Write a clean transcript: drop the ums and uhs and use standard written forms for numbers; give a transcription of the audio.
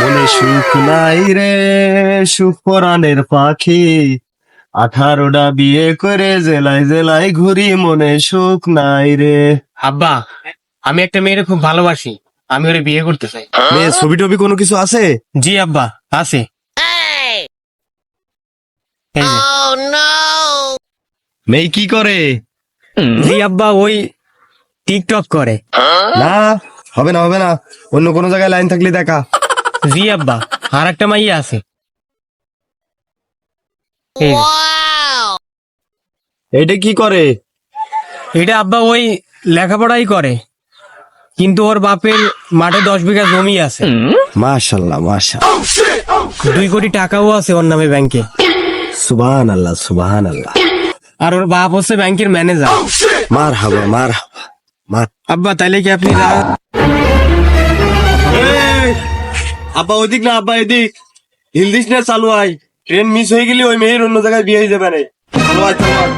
মনে সুখ নাই রে, সুখ পরাণের পাখি, 18টা বিয়ে করে জেলায় জেলায় ঘুরি, মনে সুখ নাই রে। আব্বা, আমি একটা মেয়ের খুব ভালোবাসি, আমি ওরে বিয়ে করতে চাই। মেয়ে ছবি টবি কোনো কিছু আছে? জি আব্বা, আছে। এই যে। মেয়ে কি করে? জি আব্বা, ওই টিকটক করে। না, হবে না হবে না, অন্য কোনো জায়গায় লাইন থাকলে দেখা। জি আব্বা, আর একটা মাইয়া আছে। এই যে। এইটা কি করে? এটা আব্বা ওই লেখাপড়াই করে, কিন্তু ওর বাপের মাঠে 10 বিঘা জমি আছে, মাশাআল্লাহ মাশাআল্লাহ, 2 কোটি টাকাও আছে ওর নামে ব্যাংকে। সুবহানাল্লাহ সুবহানাল্লাহ। আর ওর বাপ হচ্ছে ব্যাংকের ম্যানেজার। মারহাবা মারহাবা মার। আব্বা, তাইলে কি আপনি এই, আব্বা ওইদিক না, আব্বা এদিক। হিলদিস না, চালু আয়। ট্রেন মিস হয়ে গেলে ওই মেয়ের অন্য জায়গায় বিয়ে হয়ে যাবে না। চালু আয়, চালু আয়।